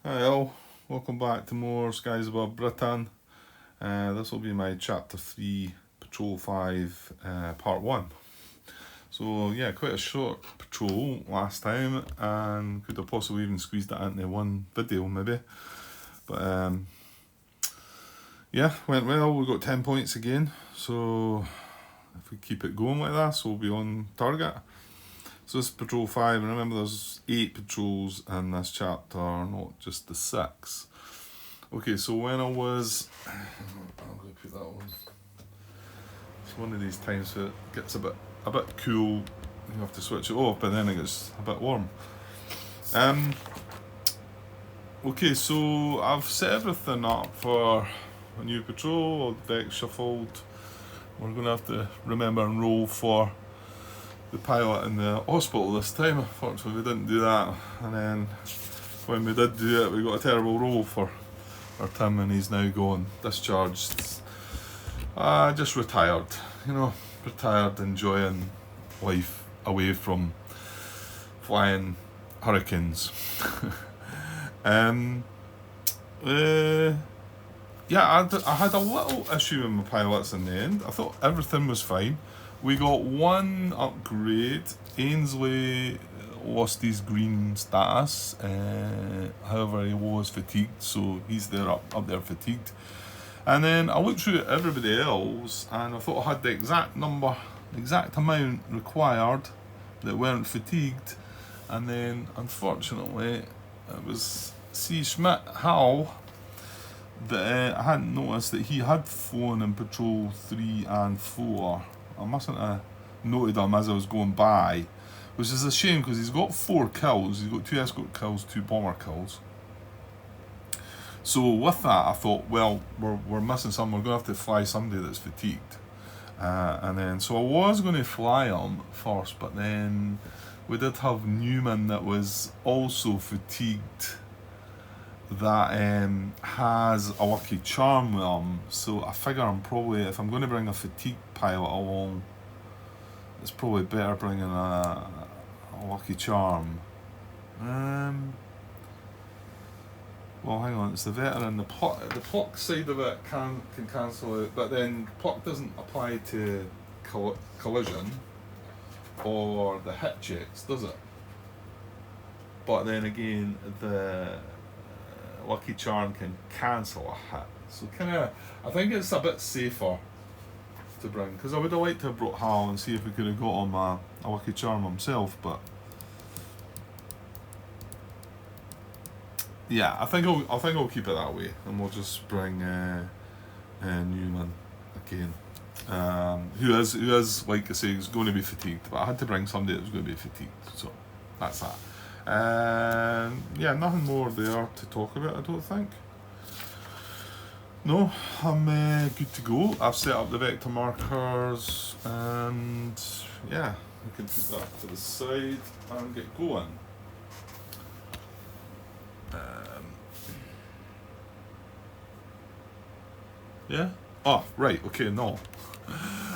Hi all, welcome back to more Skies Above Britain. This will be my Chapter 3, Patrol 5, Part 1. So yeah, quite a short patrol last time and could have possibly even squeezed it into one video maybe. But yeah, went well, we got 10 points again. So if we keep it going like this, we'll be on target. So this is Patrol 5, and remember there's 8 patrols in this chapter, not just the 6. Okay, so when I was... I'm going to put that on. It's one of these times that it gets a bit cool, you have to switch it off, but then it gets a bit warm. Okay, so I've set everything up for a new patrol, all the decks shuffled. We're going to have to remember and roll for the pilot in the hospital this time. Unfortunately, we didn't do that, and then when we did do it, we got a terrible roll for our Tim, and he's now gone discharged. Just retired, retired, enjoying life away from flying hurricanes. Yeah, I had a little issue with my pilots in the end. I thought everything was fine. We got one upgrade. Ainsley lost his green status. However, he was fatigued, so he's there up there fatigued. And then I looked through at everybody else, and I thought I had the exact amount required that weren't fatigued. And then, unfortunately, it was C. Schmidt Hal that I hadn't noticed that he had flown in Patrol 3 and 4. I mustn't have noted him as I was going by, which is a shame because he's got 4 kills. He's got 2 escort kills, 2 bomber kills. So with that, I thought, well, we're missing something. We're going to have to fly somebody that's fatigued. And then, so I was going to fly him first, but then we did have Newman that was also fatigued, that has a lucky charm with him. So I figure if I'm going to bring a fatigued pilot along, it's probably better bringing a lucky charm. Well, hang on, it's the veteran. The pluck side of it can cancel it, but then pluck doesn't apply to collision or the hit checks, does it? But then again, the lucky charm can cancel a hit. So I think it's a bit safer to bring, because I would have liked to have brought Hal and see if we could have got him a lucky charm himself, but yeah, I think I'll keep it that way, and we'll just bring Newman again, who is like I say, is going to be fatigued. But I had to bring somebody that was going to be fatigued, so that's that. Yeah, nothing more there to talk about, I don't think. No, I'm good to go. I've set up the vector markers, and yeah, we can put that to the side and get going. Yeah? Oh, right, okay, no.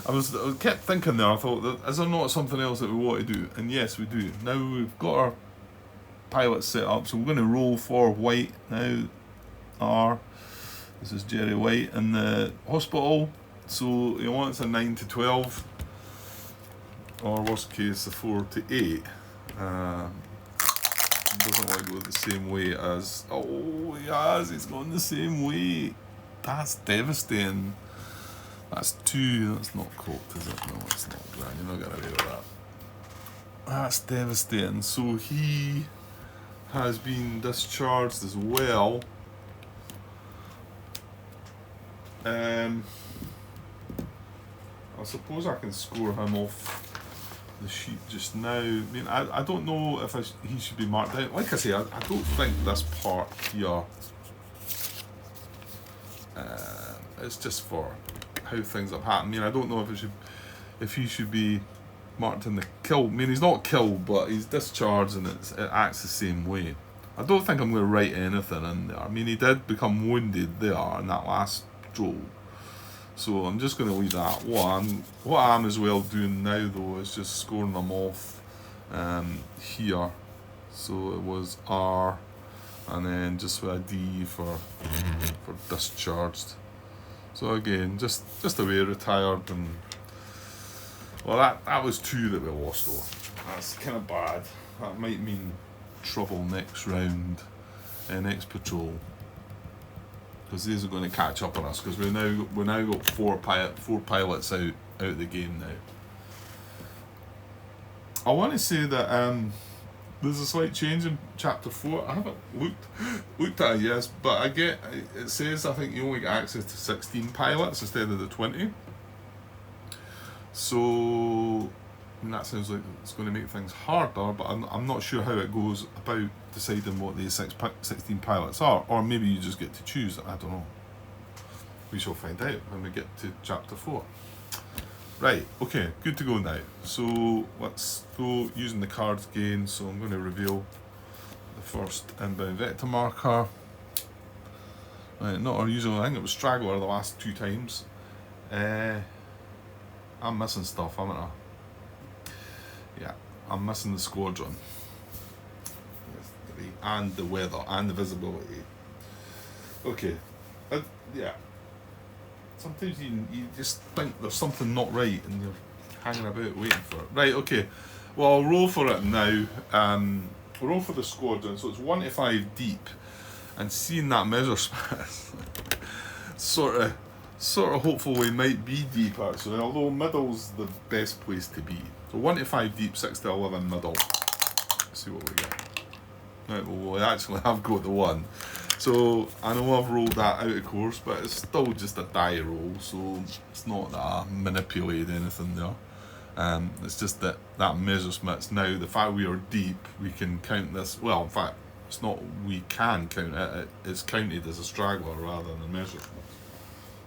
I kept thinking there, I thought, is there not something else that we want to do? And yes, we do. Now we've got our pilot set up, so we're going to roll for White now. This is Jerry White in the hospital. So he wants a 9 to 12, or worst case, a 4 to 8. Doesn't want to go the same way as... Oh, yes, he's going the same way. That's devastating. That's 2. That's not cocked, is it? No, it's not. You're not getting away with that. That's devastating. So he has been discharged as well. I suppose I can score him off the sheet just now. I mean, I don't know if he should be marked out. Like I say, I don't think this part here... it's just for how things have happened. I mean, I don't know if he should be marked in the kill. I mean, he's not killed, but he's discharged, and it acts the same way. I don't think I'm going to write anything in there. I mean, he did become wounded there in that last patrol, so I'm just going to leave that. What I'm as well doing now, though, is just scoring them off here. So it was R and then just with a D for discharged. So again, just away retired, and well, that was 2 that we lost though. That's kind of bad. That might mean trouble next round, next patrol, because these are going to catch up on us, because we're now got 4 pilots out of the game now. I want to say that there's a slight change in chapter 4. I haven't looked at it yet, but it says I think you only get access to 16 pilots instead of the 20. So that sounds like it's going to make things harder, but I'm not sure how it goes about deciding what these 16 pilots are, or maybe you just get to choose. I don't know. We shall find out when we get to chapter 4. Right, okay, good to go now. So let's go using the cards again. So I'm going to reveal the first inbound vector marker. Right, not our usual. I think it was straggler the last 2 times. I'm missing stuff, haven't I? Yeah, I'm missing the squadron. And the weather and the visibility. Okay, yeah. Sometimes you just think there's something not right and you're hanging about waiting for it. Right, okay. Well, I'll roll for it now. We'll roll for the squadron. So it's 1 to 5 deep. And seeing that measure space, sort of hopeful we might be deep actually, although middle's the best place to be. So 1 to 5 deep, 6 to 11 middle. Let's see what we get. Right, well, we actually have got the 1. So I know I've rolled that out of course, but it's still just a die roll, so it's not that I manipulated anything there. It's just that measure smiths. Now the fact we are deep, we can count this. Well, in fact, it's not we can count it. It's counted as a straggler rather than a measure smith.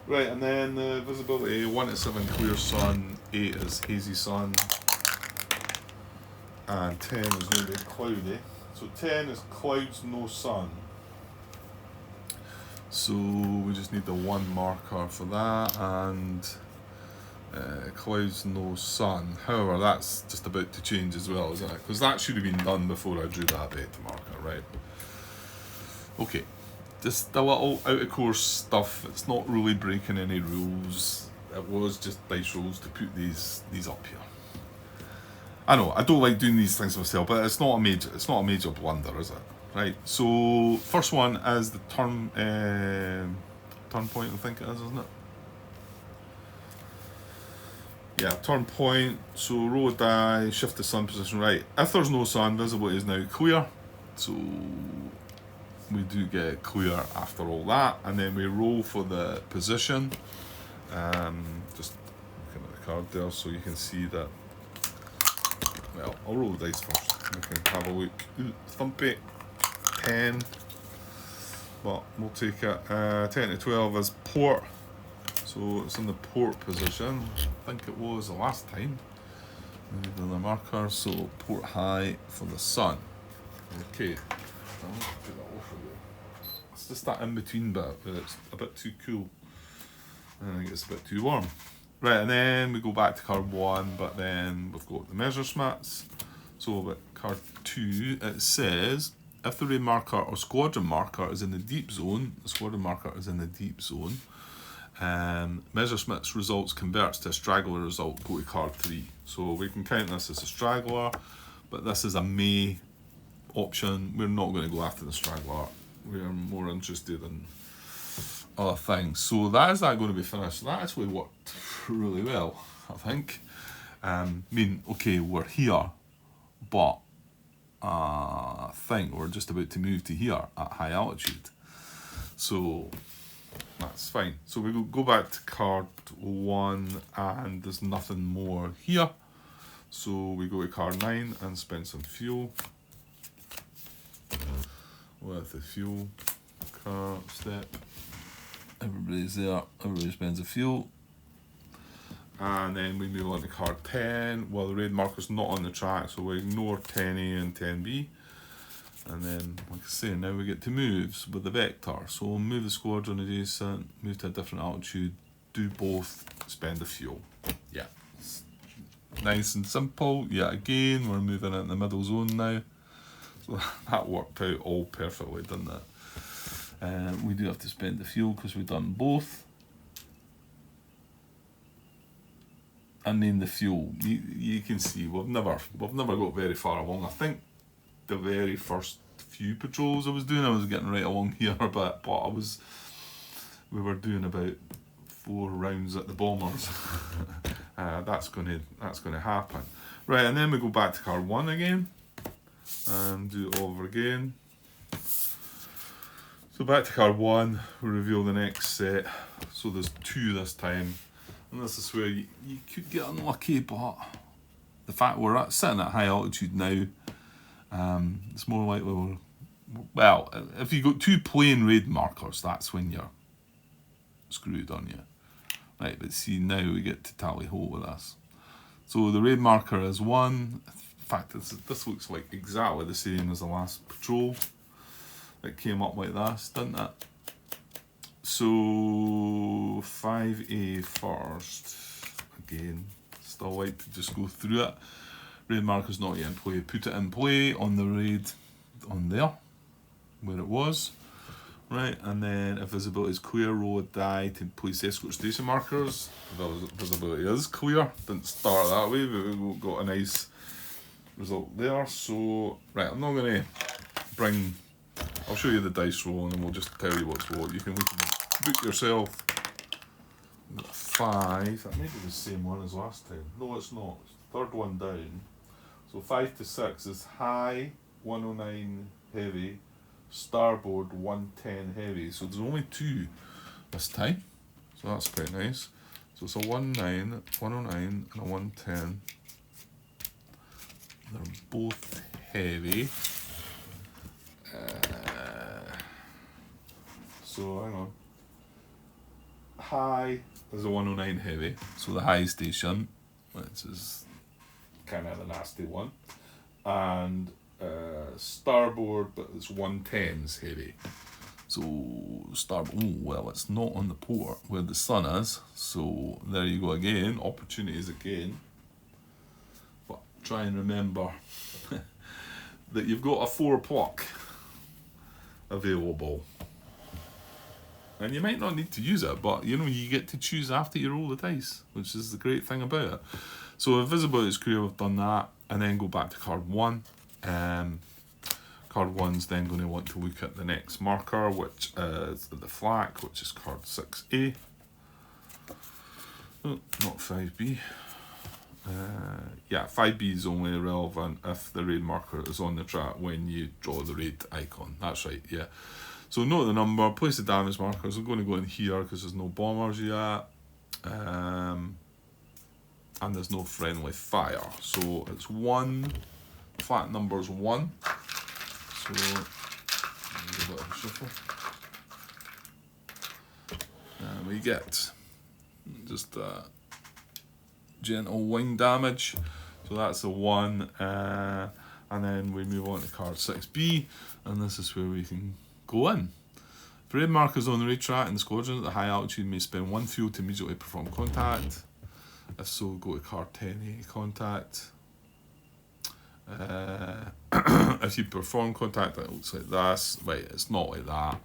Right, and then the visibility 1 to 7 clear sun, 8 is hazy sun, and 10 is going to be cloudy. So 10 is clouds, no sun. So we just need the 1 marker for that, and clouds, no sun. However, that's just about to change as well, isn't it? Because that should have been done before I drew that vector marker, right? Okay, just a little out of course stuff. It's not really breaking any rules. It was just dice rolls to put these up here. I know I don't like doing these things myself, but it's not a major blunder, is it? Right, so first one is the turn point, I think it is, isn't it? Yeah, turn point. So roll a die, shift the sun position. Right, if there's no sun, visibility is now clear. So we do get clear after all that, and then we roll for the position. Just looking at the card there, so you can see that. Well, I'll roll the dice first. We can have a look. Ooh, thumpy. 10, but we'll take it. 10 to 12 is port, so it's in the port position. I think it was the last time. The marker, so port high for the sun. Okay, I'll put that off a bit. It's just that in between bit, but it's a bit too cool. I think it's a bit too warm. Right, and then we go back to card 1, but then we've got the measure smiths. So with card 2, it says, if the ray marker or squadron marker is in the deep zone, the squadron marker is in the deep zone, measure smith's results converts to a straggler result, go to card 3. So we can count this as a straggler, but this is a may option. We're not going to go after the straggler. We're more interested in other things. So that is that going to be finished. That actually worked really well, I think. I mean, okay, we're here, but I think we're just about to move to here at high altitude, so that's fine. So we go back to card 1, and there's nothing more here, so we go to card 9 and spend some fuel with the fuel card step. Everybody's there, everybody spends the fuel. And then we move on to card 10. Well, the raid marker's not on the track, so we ignore 10A and 10B. And then, like I say, now we get to moves with the vector. So we'll move the squadron adjacent, move to a different altitude, do both, spend the fuel. Yeah, it's nice and simple. Yeah, again, we're moving in the middle zone now. So So that worked out all perfectly, didn't it? We do have to spend the fuel because we've done both. And then the fuel, you can see we've never got very far along. I think the very first few patrols I was doing, I was getting right along here a bit, but we were doing about 4 rounds at the bombers. That's gonna happen, right? And then we go back to card 1 again and do it over again. So back to card 1, we reveal the next set. So there's 2 this time. And this is where you could get unlucky, but the fact we're sitting at high altitude now, it's more likely well, if you got 2 plain raid markers, that's when you're screwed, on you. Right, but see, now we get to tally ho with this. So the raid marker is 1. In fact, this looks like exactly the same as the last patrol. It came up like this, didn't it? So 5A first. Again, still like to just go through it. Raid marker's not yet in play. Put it in play on the raid on there, where it was. Right, and then if visibility is clear, roll a die to place escort station markers. Visibility is clear. Didn't start that way, but we got a nice result there. So, right, I'm not going to bring... I'll show you the dice roll and then we'll just tell you what's what. You can look at the book yourself. Got 5. That may be the same one as last time. No, it's not. It's the third one down. So 5 to 6 is high, 109 heavy, starboard 110 heavy. So there's only 2 this time. So that's quite nice. So it's a 109 and a 110. They're both heavy. So hang on. High is a 109 heavy, so the high station, which is kind of the nasty one, and starboard, but it's 110s heavy. So starboard, oh well, it's not on the port where the sun is, so there you go again, opportunities again. But try and remember that you've got a 4 pluck available. And you might not need to use it, but you know, you get to choose after you roll the dice, which is the great thing about it. So if visibility is clear, we've done that, and then go back to card 1. Card 1's then going to want to look at the next marker, which is the flak, which is card 6A. Oh, not 5B. Yeah, 5B is only relevant if the raid marker is on the track when you draw the raid icon. That's right, yeah. So note the number, place the damage markers. We're going to go in here because there's no bombers yet. And there's no friendly fire. So it's 1. Flat number is 1. So, give it a bit of a shuffle. And we get just gentle wing damage. So that's a 1. And then we move on to card 6B. And this is where we can go in. If raid markers on the raid track in the squadron at the high altitude may spend 1 fuel to immediately perform contact. If so, go to card 10A contact. If you perform contact, it looks like this. Right, it's not like that.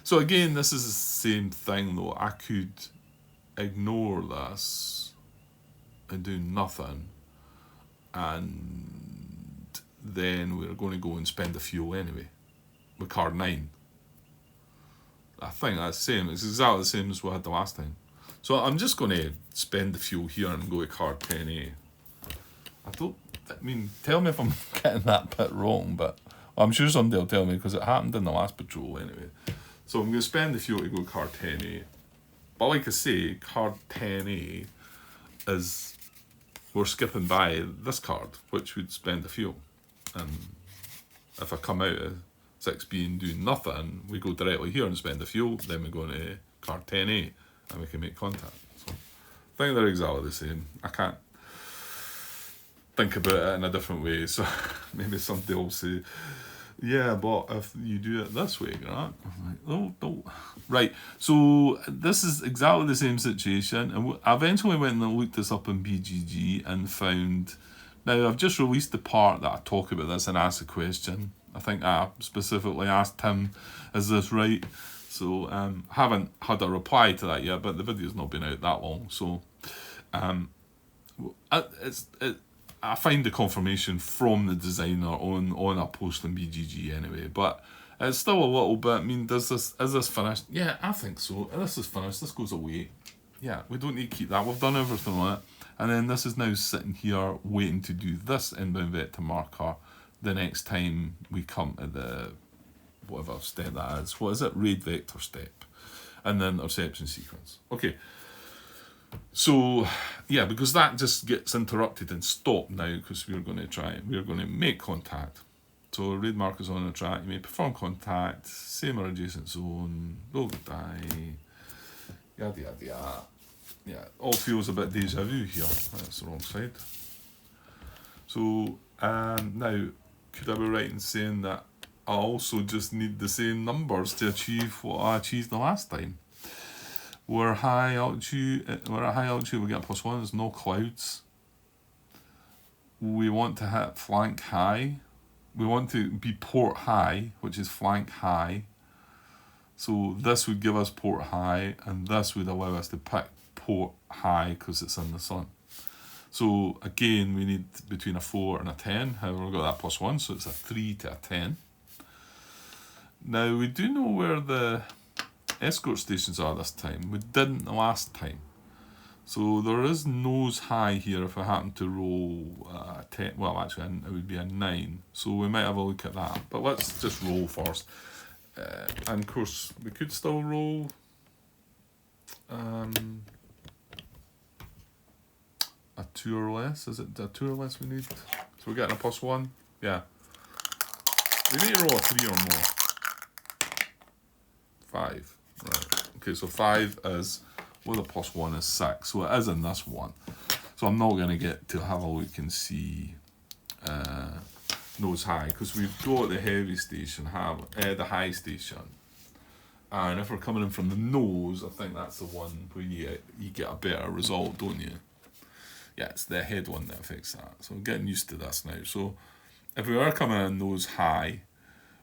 So again, this is the same thing though. I could ignore this and do nothing, and then we're going to go and spend the fuel anyway with card 9. I think that's the same. It's exactly the same as we had the last time. So I'm just going to spend the fuel here and go to card 10A. I mean, tell me if I'm getting that bit wrong, but I'm sure somebody will tell me because it happened in the last patrol anyway. So I'm going to spend the fuel to go card 10A. But like I say, card 10A is, we're skipping by this card, which would spend the fuel. And if I come out of 6B and do nothing, we go directly here and spend the fuel, then we go into card 10A and we can make contact. So I think they're exactly the same. I can't think about it in a different way, so maybe somebody will say, yeah, but if you do it this way, right? I'm like, oh, don't. Right, so this is exactly the same situation, and I eventually went and looked this up on BGG and found Now, I've just released the part that I talk about this and ask a question. I think I specifically asked him, is this right? So, haven't had a reply to that yet, but the video's not been out that long. So, I find the confirmation from the designer on a post on BGG anyway, but it's still a little bit. I mean, is this finished? Yeah, I think so. This is finished. This goes away. Yeah, we don't need to keep that. We've done everything on it. And then this is now sitting here waiting to do this inbound vector marker the next time we come to the whatever step that is. What is it? RAID vector step. And then interception sequence. Okay. So, yeah, because that just gets interrupted and stopped now because we're going to make contact. So RAID markers on the track, you may perform contact, same or adjacent zone, roll the die, yada yada yada. Yeah, all feels a bit deja vu here. That's the wrong side. So, now, could I be right in saying that I also just need the same numbers to achieve what I achieved the last time? We're at high altitude, we get +1, there's no clouds. We want to hit flank high. We want to be port high, which is flank high. So this would give us port high, and this would allow us to pick port high because it's in the sun. So again, we need between a 4 and a 10. However, we've got that +1, so it's a 3 to a 10. Now, we do know where the escort stations are this time. We didn't the last time. So there is nose high here if I happen to roll a 10. Well, actually, it would be a 9. So we might have a look at that. But let's just roll first. And of course, we could still roll a 2 or less. Is it a 2 or less we need? So we're getting a +1. Yeah. We need to roll a 3 or more. 5. Right. Okay, so 5 is, with a +1 is 6. So it is in this one. So I'm not going to get to have a look and see nose high, because we've got the heavy station, the high station. And if we're coming in from the nose, I think that's the one where you get a better result, don't you? Yeah, it's the head one that affects that. So I'm getting used to this now. So if we were coming in nose high,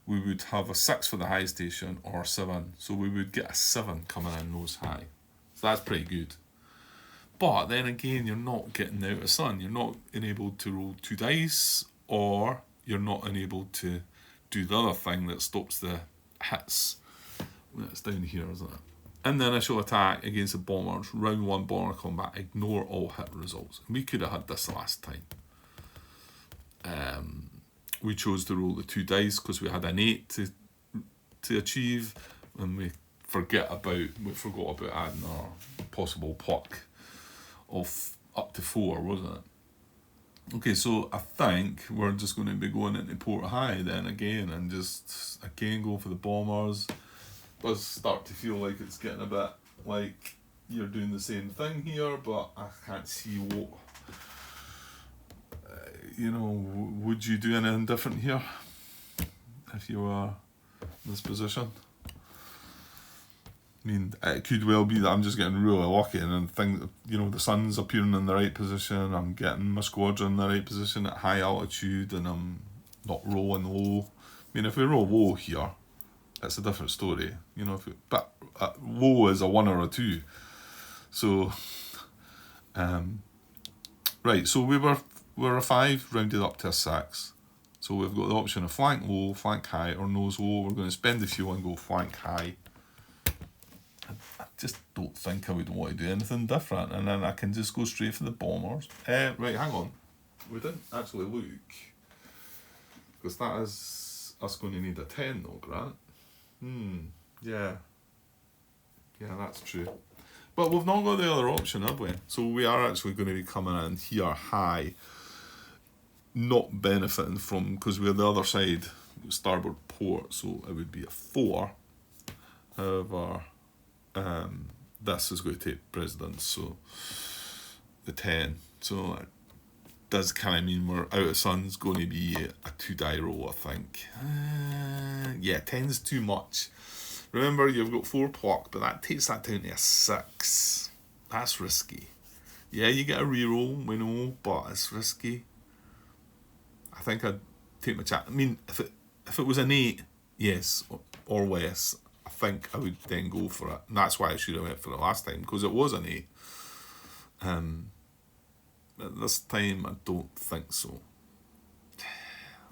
we would have a 6 for the high station or 7. So we would get a 7 coming in nose high. So that's pretty good. But then again, you're not getting out of sun. You're not enabled to roll 2 dice, or you're not enabled to do the other thing that stops the hits. That's down here, isn't it? In the initial attack against the bombers, round 1 bomber combat, ignore all hit results. We could have had this last time. We chose to roll the 2 dice because we had an 8 to achieve, and we forgot about adding our possible pluck of up to 4, wasn't it? Okay, so I think we're just going to be going into port high then again, and just again go for the bombers. Does start to feel like it's getting a bit like you're doing the same thing here, but I can't see what, would you do anything different here if you were in this position? I mean, it could well be that I'm just getting really lucky and things, the sun's appearing in the right position, I'm getting my squadron in the right position at high altitude, and I'm not rolling low. I mean, if we roll low here, it's a different story, but low is a 1 or a 2. So, right, so we're a 5 rounded up to a 6. So we've got the option of flank low, flank high, or nose low. We're going to spend the fuel and go flank high. I just don't think I would want to do anything different, and then I can just go straight for the bombers. Right, hang on. We didn't actually look, because that is us going to need a 10 though, Grant. Yeah, that's true. But we've not got the other option, have we? So we are actually going to be coming in here high, not benefiting from, because we're the other side, starboard port, so it would be a 4. However, this is going to take precedence, so the 10. So it does kind of mean we're out of sun's going to be a 2 die roll, I think. Yeah, 10's too much. Remember, you've got 4 pluck, but that takes that down to a 6. That's risky. Yeah, you get a reroll, we know, but it's risky. I think I'd take my chance. I mean, if it was an 8, yes, or less, I think I would then go for it. And that's why I should have went for it last time, because it was an 8. At this time, I don't think so.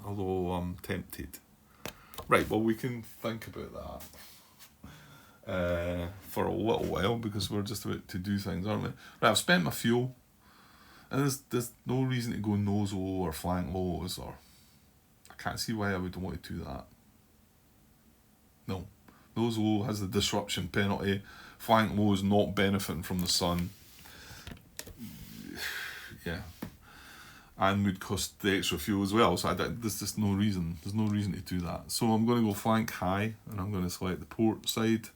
Although I'm tempted. Right, well, we can think about that for a little while, because we're just about to do things, aren't we? Right, I've spent my fuel. And there's no reason to go nose low or flank low, is there? I can't see why I would want to do that. No. Nose low has the disruption penalty. Flank low is not benefiting from the sun. Yeah. And would cost the extra fuel as well. So there's just no reason. There's no reason to do that. So I'm going to go flank high, and I'm going to select the port side,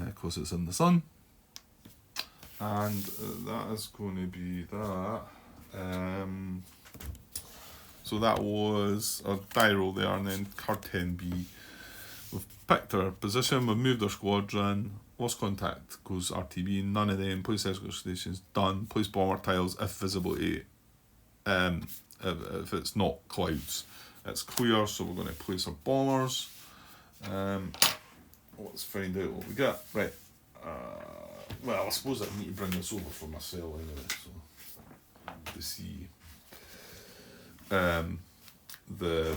because it's in the sun. And that is going to be that. So that was a die roll there, and then card 10B. We've picked our position, we've moved our squadron, lost contact, goes RTB, none of them, place escort stations, done, place bomber tiles if visibility, if it's not clouds. It's clear, so we're going to place our bombers. Let's find out what we got. Right. Well, I suppose I need to bring this over for myself anyway, so to see the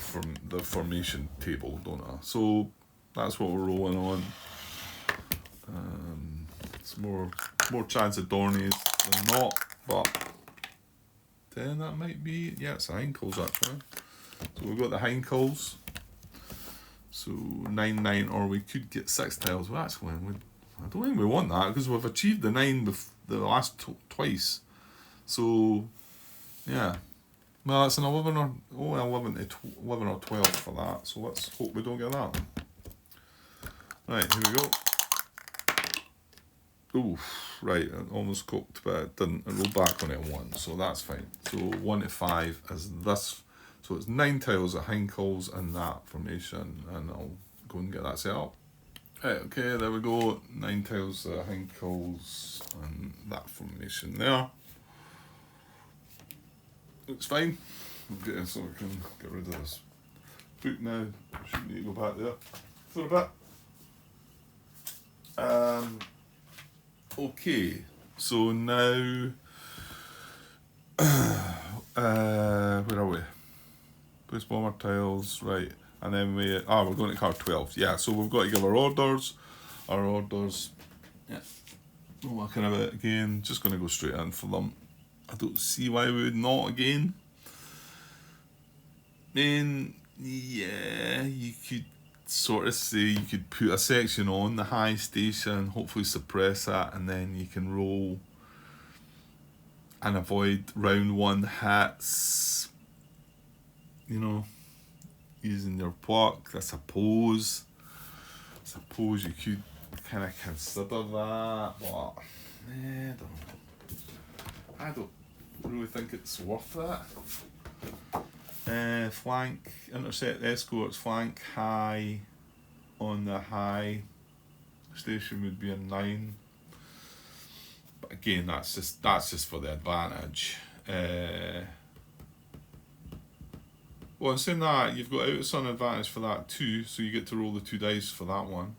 formation table, don't I? So that's what we're rolling on. It's more chance of Dornies than not, but then that might be, yeah, it's the Heinkels actually. So we've got the Heinkels. So 9/9, or we could get 6 tiles. Well, actually, I don't think we want that, because we've achieved the 9 the last twice. So, yeah. Well, it's an 11 or 11 or 12 for that. So let's hope we don't get that one. Right, here we go. Oof, right, it almost cooked, but it didn't. It rolled back on it 1, so that's fine. So 1 to 5 is this. So it's 9 tiles at Heinkels in that formation, and I'll go and get that set up. Right, okay, there we go. 9 tiles at Heinkels and that formation there. Looks fine. Okay, so we can get rid of this book now. Shouldn't need to go back there for a bit. Okay, so now where are we? Place bomber tiles, right, and then we're going to card 12. Yeah, so we've got to give our orders. Yeah, we're looking at it again. Just going to go straight in for them. I don't see why we would not again. Then, yeah, you could sort of say you could put a section on the high station, hopefully suppress that, and then you can roll and avoid round 1 hits, you know, using your pluck. I suppose you could kind of consider that, but I don't really think it's worth that. Flank, intercept escorts, flank high on the high station would be a 9. But again, that's just for the advantage. Well, in saying that, you've got out of sun advantage for that too, so you get to roll the 2 dice for that one.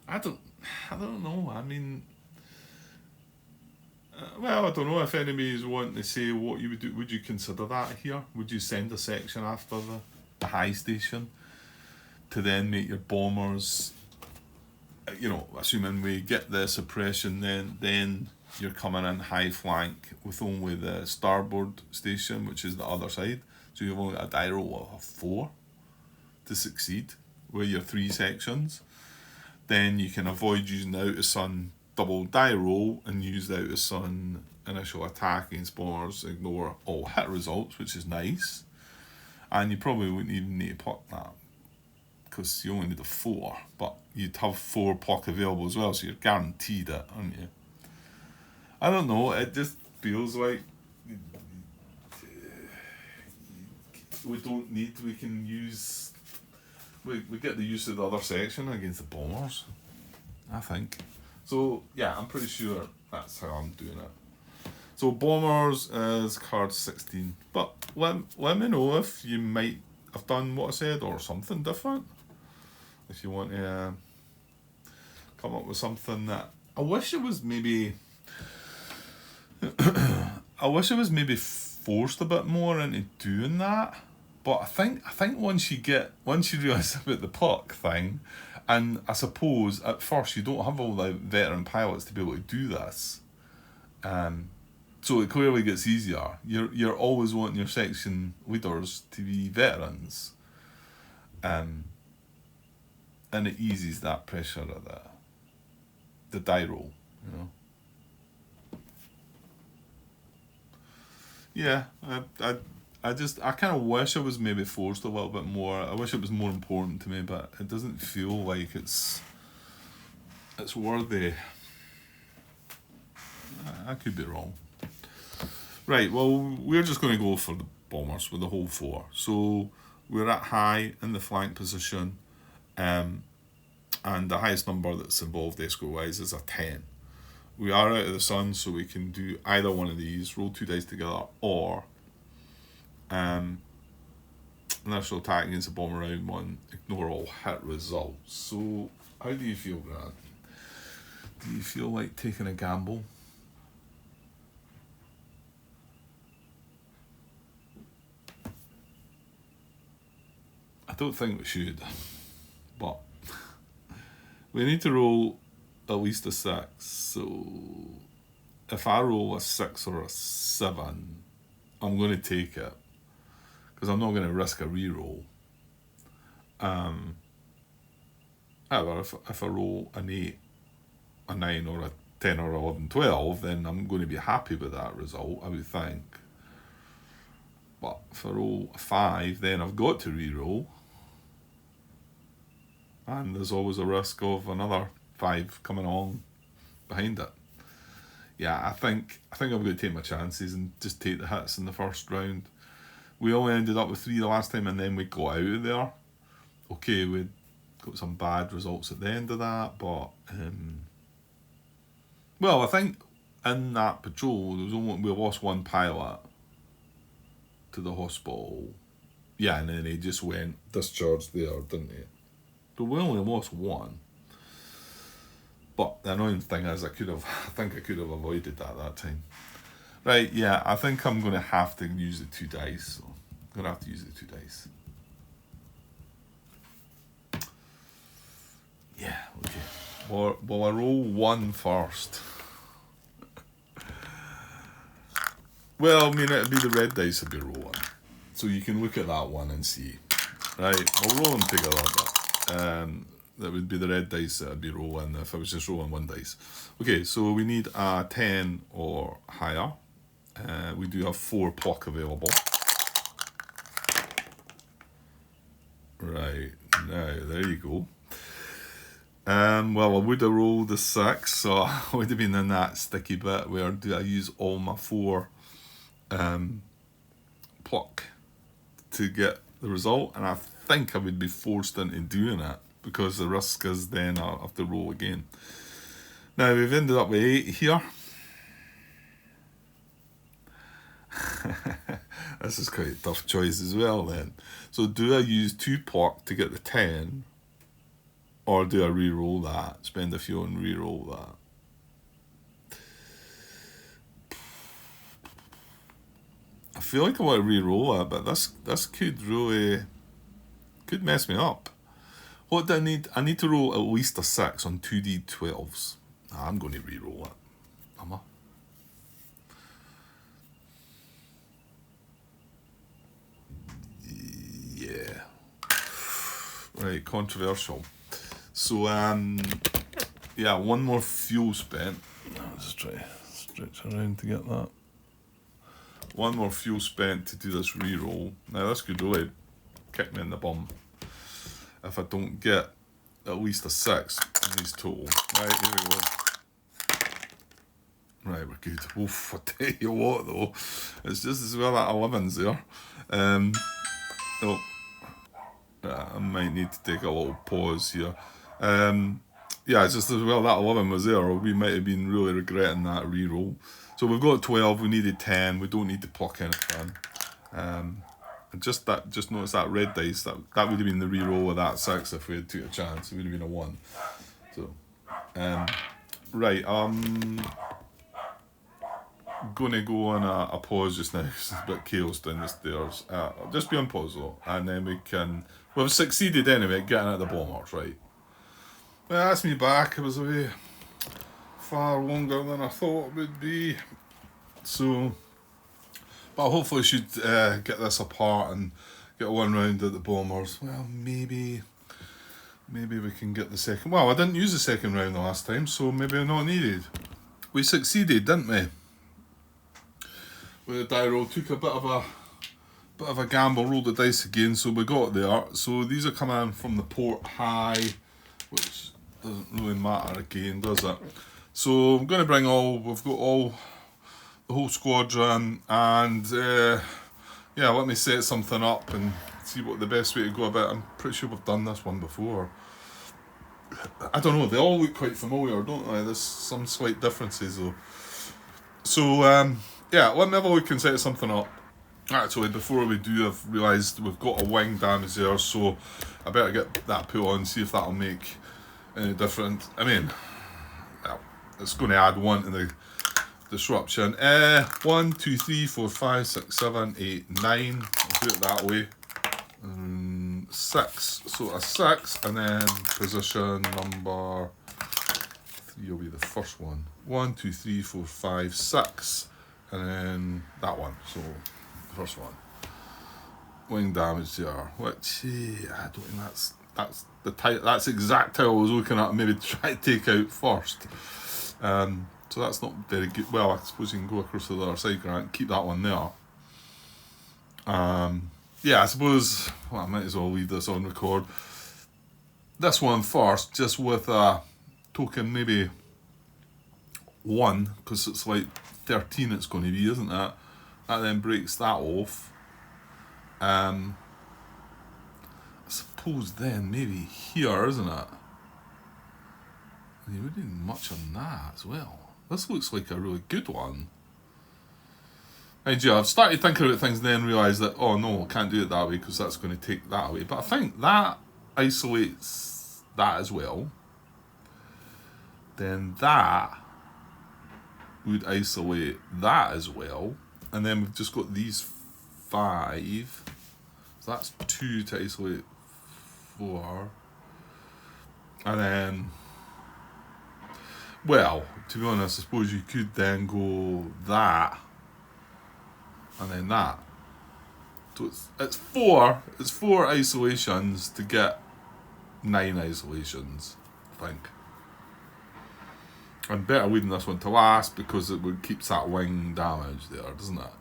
I don't know. I mean, well, I don't know if anybody's wanting to say what you would do. Would you consider that here? Would you send a section after the high station to then make your bombers, you know, assuming we get the suppression, then you're coming in high flank with only the starboard station, which is the other side. So you've only got a die roll of 4 to succeed with your 3 sections. Then you can avoid using the out of sun double die roll and use the out of sun initial attack against bombers, ignore all hit results, which is nice. And you probably wouldn't even need to pluck that, because you only need a 4, but you'd have 4 pluck available as well, so you're guaranteed it, aren't you? I don't know, it just feels like we don't need, we can use, we get the use of the other section against the bombers, I think. So yeah, I'm pretty sure that's how I'm doing it. So Bombers is card 16. But let me know if you might have done what I said or something different. If you want to come up with something that I wish it was maybe forced a bit more into doing that. But I think once you realise about the puck thing, and I suppose at first you don't have all the veteran pilots to be able to do this. So it clearly gets easier. You're always wanting your section leaders to be veterans. And it eases that pressure of the die roll, you know. Yeah, I kind of wish I was maybe forced a little bit more. I wish it was more important to me, but it doesn't feel like it's worthy. I could be wrong. Right, well, we're just going to go for the Bombers with the whole 4. So we're at high in the flank position, and the highest number that's involved escrow-wise is a 10. We are out of the sun, so we can do either one of these, roll 2 dice together, or initial attack against a bomber round 1, ignore all hit results. So, how do you feel, Grant? Do you feel like taking a gamble? I don't think we should, but we need to roll at least a 6. So if I roll a 6 or a 7, I'm going to take it because I'm not going to risk a reroll. However, if I roll an 8, a 9 or a 10 or 11, 12, then I'm going to be happy with that result, I would think. But if I roll a 5, then I've got to reroll. And there's always a risk of another 5 coming on behind it. Yeah, I think I'm going to take my chances and just take the hits in the first round. We only ended up with 3 the last time, and then we got out of there. Okay, we got some bad results at the end of that, but well, I think in that patrol we lost 1 pilot to the hospital. Yeah, and then he just went discharged there, didn't he? So we only lost 1. But the annoying thing is I think I could have avoided that time. Right, yeah, I think I'm going to have to use the 2 dice. So I'm going to have to use the 2 dice. Yeah, okay. Well, I roll 1 first. Well, I mean, it'd be the red dice I'd be rolling. So you can look at that one and see. Right, I'll roll them together, but that would be the red dice that I'd be rolling if I was just rolling 1 dice. Okay, so we need a 10 or higher. We do have 4 pluck available. Right, now, there you go. Well, I would have rolled a 6, so I would have been in that sticky bit where do I use all my 4 pluck to get the result, and I think I would be forced into doing it because the risk is then I have to roll again. Now we've ended up with 8 here. This is quite a tough choice as well then. So do I use 2 pluck to get the 10, or do I re-roll that, spend a few and re-roll that? I feel like I want to re-roll it, but this could mess me up. What do I need? I need to roll at least a 6 on 2d12s. I'm going to re-roll it. Am I? Yeah. Right, controversial. So, yeah, 1 more fuel spent. I'll just try to stretch around to get that. 1 more fuel spent to do this re-roll. Now, this could really kick me in the bum if I don't get at least a 6 in these total. Right, here we go. Right, we're good. Oof, I tell you what though, it's just as well that 11's there. I might need to take a little pause here. Yeah, it's just as well that 11 was there, or we might have been really regretting that re-roll. So we've got 12, we needed 10, we don't need to pluck anything. And just notice that red dice, that would have been the re-roll of that 6 if we had took a chance. It would have been a 1. So, right, gonna go on a pause just now because it's a bit chaos down the stairs. I'll just be on pause though, and then we've succeeded anyway at getting at the bombers, right? Well, that's me back. It was away far longer than I thought it would be. So, but hopefully should get this apart and get one round at the bombers. Well, maybe we can get the second. Well, I didn't use the second round the last time, so maybe not needed. We succeeded, didn't we? With the die roll, took a bit of a gamble, rolled the dice again, so we got there. So these are coming in from the port high, which doesn't really matter again, does it? So I'm going to bring we've got the whole squadron, and yeah, let me set something up and see what the best way to go about it. I'm pretty sure we've done this one before. I don't know, they all look quite familiar, don't they? There's some slight differences though. So yeah, let me have a look and set something up. Actually, before we do, I've realised we've got a wing damage there, so I better get that put on, see if that'll make any difference. I mean, well, it's going to add 1 to the disruption. 1, 2, 3, 4, 5, 6, 7, 8, 9. I'll do it that way. 6. So a 6, and then position number 3 will be the first one. 1, 2, 3, 4, 5, 6, and then that one. So the first one. Wing damage there, which I don't think that's the type. That's the exact how I was looking at. Maybe try to take out first. So that's not very good. Well, I suppose you can go across to the other side, Grant. Keep that one there. Yeah, I suppose, well, I might as well leave this on record. This one first, just with a token maybe 1, because it's like 13 it's going to be, isn't it? That then breaks that off. I suppose then maybe here, isn't it? And you wouldn't need much on that as well. This looks like a really good one. Mind you, I've started thinking about things and then realised that, oh no, I can't do it that way because that's going to take that away. But I think that isolates that as well. Then that would isolate that as well. And then we've just got these 5. So that's 2 to isolate 4. And then, well, to be honest, I suppose you could then go that and then that. So it's 4 isolations to get 9 isolations, I think. And better leaving this one to last because it would keeps that wing damage there, doesn't it?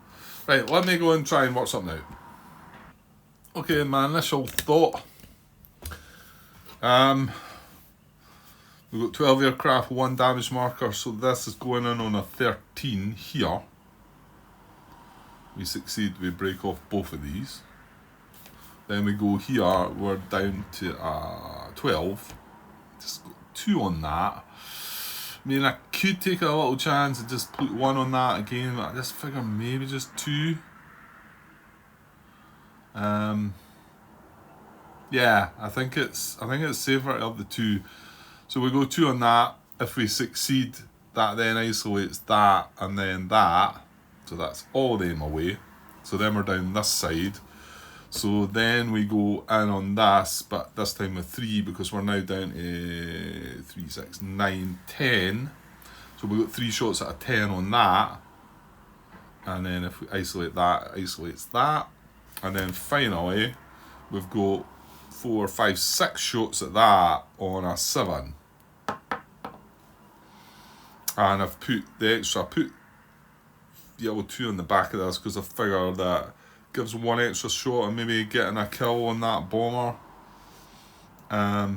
Right, let me go and try and work something out. Okay, my initial thought. We've got 12 aircraft, 1 damage marker, so this is going in on a 13 here. We succeed, we break off both of these. Then we go here, we're down to 12. Just got 2 on that. I mean, I could take a little chance and just put 1 on that again, but I just figure maybe just 2. Yeah, I think it's safer to have the 2. So we go 2 on that. If we succeed, that then isolates that and then that. So that's all of them away. So then we're down this side. So then we go in on this, but this time with 3 because we're now down to 3, 6, 9, 10. So we've got 3 shots at a 10 on that. And then if we isolate that, it isolates that. And then finally, we've got 4, 5, 6 shots at that on a 7. And I've put the extra, yellow 2 on the back of this because I figured that gives 1 extra shot and maybe getting a kill on that bomber. I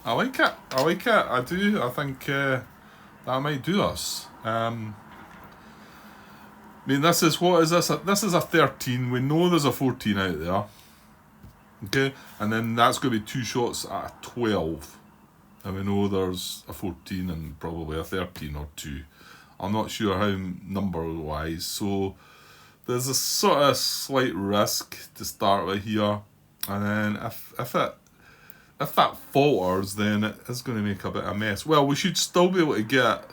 like it. I do. I think that might do us. I mean, this is, what is this? This is a 13. We know there's a 14 out there. Okay, and then that's going to be 2 shots at a 12. And we know there's a 14 and probably a 13 or 2. I'm not sure how number-wise. So there's a sort of slight risk to start with here. And then if that falters, then it is going to make a bit of a mess. Well, we should still be able to get...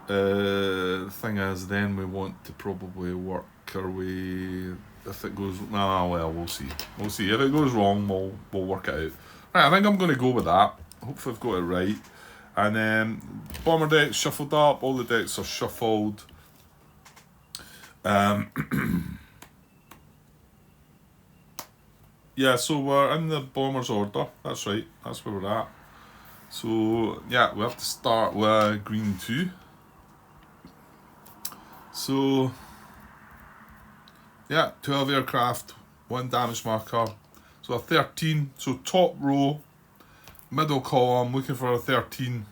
the thing is, then we want to probably work our way... If it goes... well, we'll see. We'll see. If it goes wrong, we'll work it out. Right, I think I'm going to go with that. Hopefully I've got it right. And then bomber decks shuffled up. All the decks are shuffled. Yeah, so we're in the bombers order. That's right. That's where we're at. So, yeah, we have to start with green 2. So, yeah, 12 aircraft, 1 damage marker. So a 13. So top row, middle column, looking for a 13.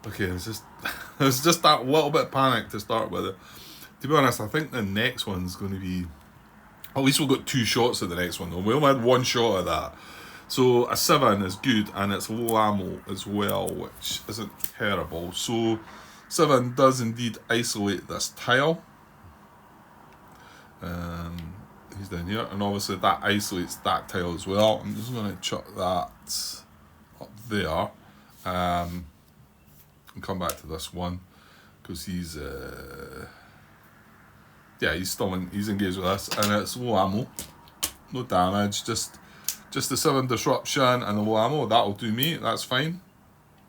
Okay, it's just that little bit of panic to start with. To be honest, I think the next one's going to be... At least we've got 2 shots at the next one, though. We only had 1 shot at that. So a 7 is good, and it's low ammo as well, which isn't terrible. So 7 does indeed isolate this tile. He's down here, and obviously that isolates that tile as well. I'm just going to chuck that up there. And come back to this one, because he's... yeah, he's engaged with us, and it's low ammo, no damage, just the 7 disruption and the low ammo. That'll do me. That's fine.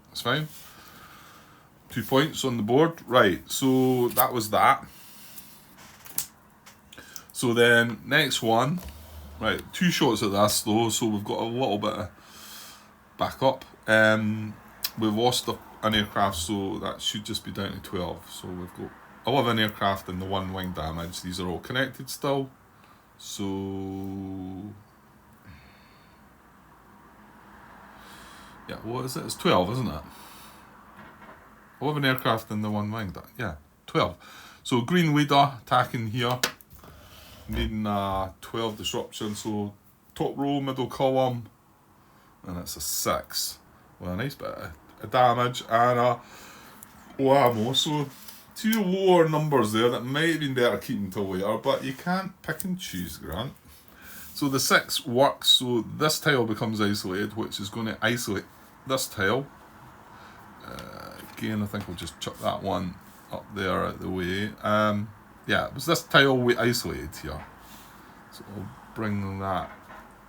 That's fine. 2 points on the board. Right. So that was that. So then next one. Right. 2 shots at this though. So we've got a little bit of backup. We've lost an aircraft, so that should just be down to 12. So we've got 11 aircraft and the 1 wing damage. These are all connected still. So... yeah, what is it? It's 12, isn't it? 11 aircraft and the 1 wing. Yeah, 12. So green leader attacking here. Needing 12 disruption. So top row, middle column. And it's a 6. Well, a nice bit of damage and a low ammo. So 2 lower numbers there that might have been better keeping till later, but you can't pick and choose, Grant. So the 6 works, so this tile becomes isolated, which is going to isolate this tile. Again, I think we'll just chuck that one up there out of the way. Yeah, it was this tile we isolated here. So we'll bring that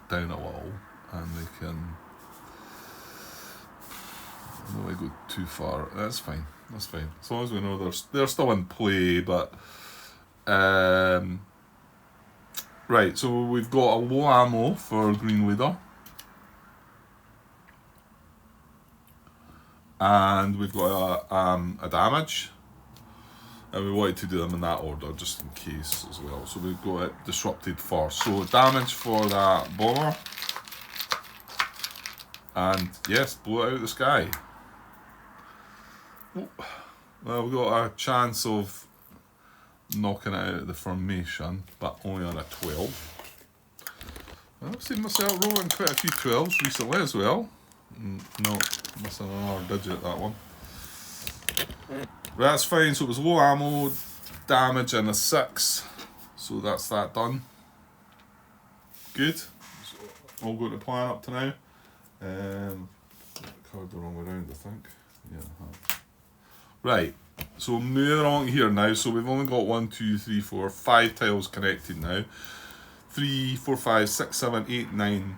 down a little, and we can... I don't want to go too far. That's fine. That's fine. As long as we know they're still in play, but... right, so we've got a low ammo for green leader. And we've got a damage. And we wanted to do them in that order, just in case as well. So we've got it disrupted first. So damage for that bomber. And yes, blow it out of the sky. Well, we've got a chance of knocking it out of the formation, but only on a 12. I've seen myself rolling quite a few 12s recently as well. No, missing another digit, that one. That's fine, so it was low ammo, damage and a 6. So that's that done. Good. So all going to plan up to now. Card the wrong way around, I think. Yeah. Right. So moving on here now. So we've only got 1, 2, 3, 4, 5 tiles connected now. 3, 4, 5, 6, 7, 8, 9.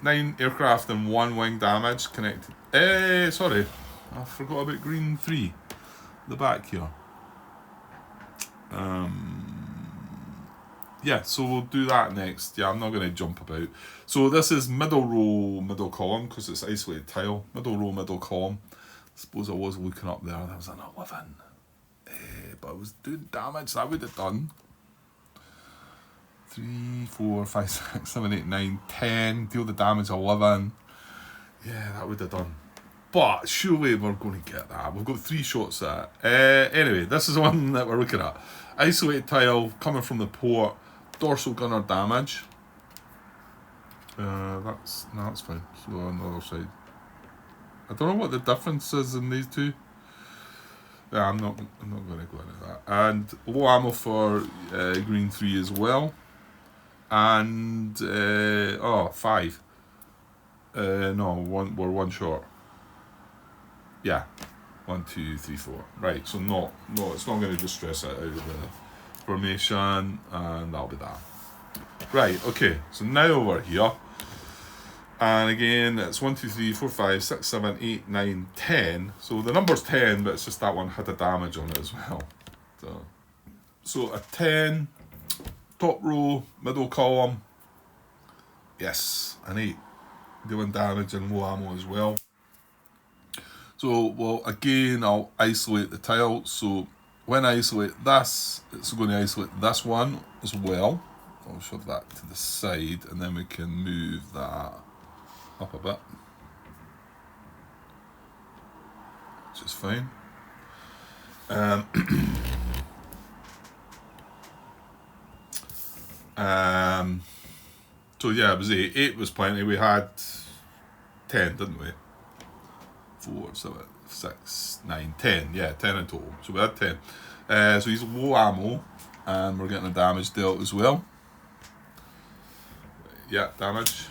9 aircraft and 1 wing damage connected. Sorry. I forgot about green 3. The back here. Yeah, so we'll do that next. Yeah, I'm not going to jump about. So this is middle row, middle column, because it's isolated tile. Middle row, middle column. I suppose I was looking up there. There was an 11. But I was doing damage. That would have done. 3, 4, 5, 6, 7, 8, 9, 10. Deal the damage 11. Yeah, that would have done. But surely we're going to get that. We've got 3 shots at it. Anyway, this is the one that we're looking at. Isolated tile coming from the port. Dorsal gunner damage. That's fine. So on the other side. I don't know what the difference is in these two. I'm not going to go into that. And low ammo for green 3 as well. And 5. No, we're one short. Yeah, 1, 2, 3, 4. Right, so no, it's not going to distress it out of the formation, and that'll be that. Right, okay, so now over here, and again it's 1, 2, 3, 4, 5, 6, 7, 8, 9, 10. So the number's 10, but it's just that one had a damage on it as well. So a 10, top row, middle column, yes, an 8, dealing damage and low ammo as well. So, well, again, I'll isolate the tile. So when I isolate this, it's going to isolate this one as well. I'll shove that to the side, and then we can move that up a bit, which is fine. So yeah, it was 8. 8 was plenty. We had 10, didn't we? 4, 7, 6, 9, 10. Yeah, 10 in total. So we had 10. So he's low ammo, and we're getting a damage dealt as well. Yeah, damage.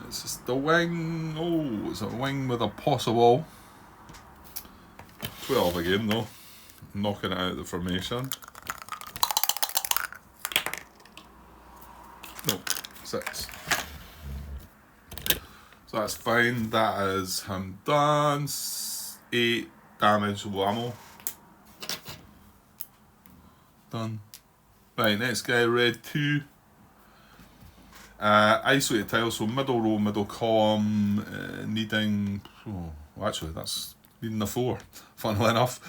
It's just the wing. Oh, it's a wing with a possible 12 again, though. Knocking it out of the formation. No, 6. So that's fine. That is him done. 8 damage, low ammo. Done. Right, next guy, red 2. Isolated tile, so middle row, middle column, needing. Oh, well, actually, that's needing a 4, funnily enough.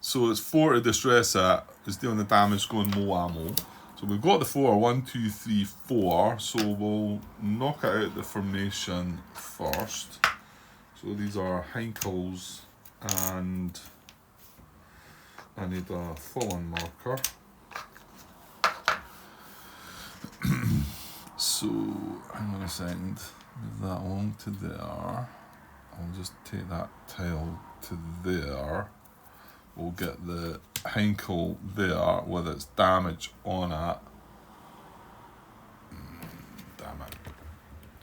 So it's 4 to distress it, it's dealing the damage, going low ammo. So we've got the 4, 1, 2, 3, 4. So we'll knock it out the formation first. So these are Heinkels, and I need a fallen marker. So hang on a second, move that along to there. I'll just take that tile to there. We'll get the Heinkel there with its damage on it. Damn it.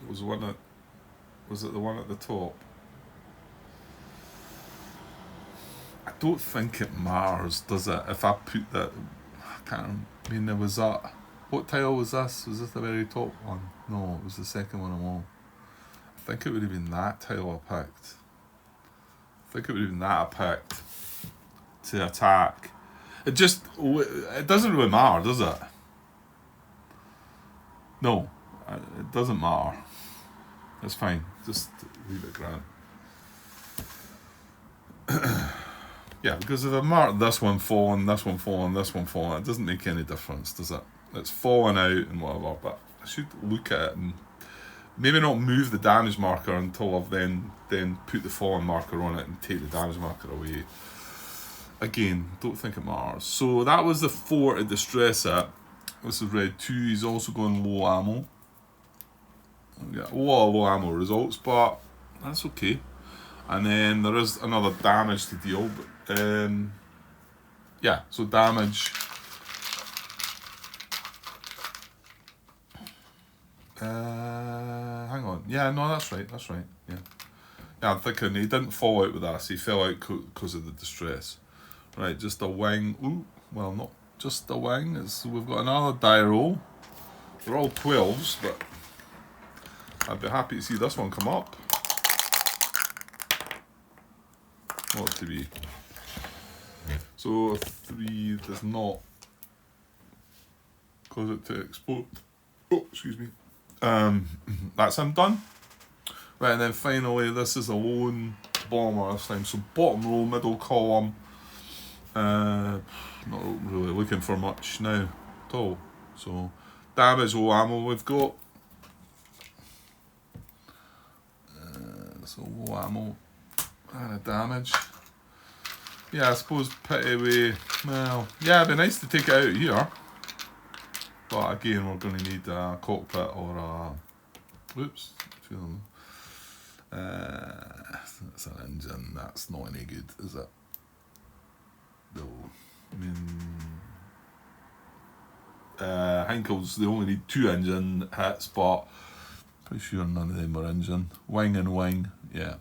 Was it the one at the top? I don't think it matters, does it? If I put that, I can't. I mean, there was that. What tile was this? Was this the very top one? No, it was the second one along. I think it would have been that tile I picked. To attack. It doesn't really matter, does it? No, it doesn't matter. It's fine. Just leave it grand. Yeah, because if I mark this one falling, this one falling, this one falling, it doesn't make any difference, does it? It's falling out and whatever, but I should look at it and maybe not move the damage marker until I've then put the fallen marker on it and take the damage marker away. Again, don't think it matters. So that was the 4 to distress it. This is red 2. He's also going low ammo. We get a lot of low ammo results, but that's okay. And then there is another damage to deal. But, yeah, so damage. Hang on. Yeah, no, that's right. Yeah. Yeah, I'm thinking he didn't fall out with us. He fell out because of the distress. Right, just a wing. Ooh, well, not just a wing. We've got another die roll. They're all 12s, but I'd be happy to see this one come up. What to be? So 3 does not cause it to explode. Oh, excuse me. That's him done. Right, and then finally, this is a lone bomber this time. So bottom row, middle column. Not really looking for much now at all. So damage, low ammo we've got. So low ammo and a damage. Yeah, I suppose pity we. Well, yeah, it'd be nice to take it out here. But again, we're going to need a cockpit or Whoops. That's an engine. That's not any good, is it? No. I mean, Henkel's, they only need 2 engine hits, but pretty sure none of them are engine. Wing and wing, yeah.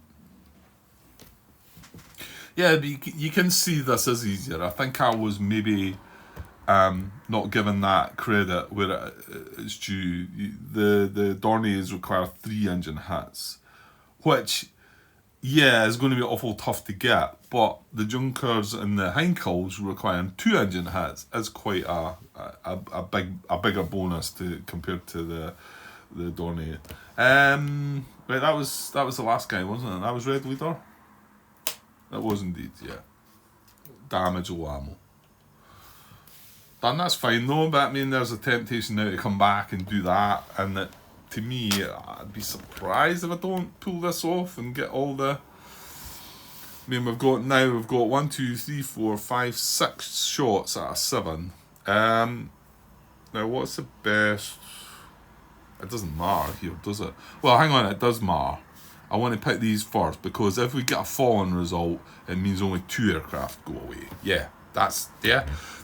Yeah, but you can see this is easier. I think I was maybe not given that credit where it's due. The Dorniers require 3 engine hits, which, yeah, is going to be awful tough to get. But the Junkers and the Heinkels requiring 2 engine hits is quite a bigger bonus compared to the Dornier. Right, that was the last guy, wasn't it? That was Red Leader. That was indeed, yeah. Damage low ammo. Done, that's fine though, but I mean there's a temptation now to come back and do that, and that, to me, I'd be surprised if I don't pull this off and get all the... I mean, we've got 1, 2, 3, 4, 5, 6 shots out of 7. Now what's the best... It doesn't matter here, does it? Well, hang on, it does matter. I want to pick these first, because if we get a fallen result, it means only 2 aircraft go away. Yeah,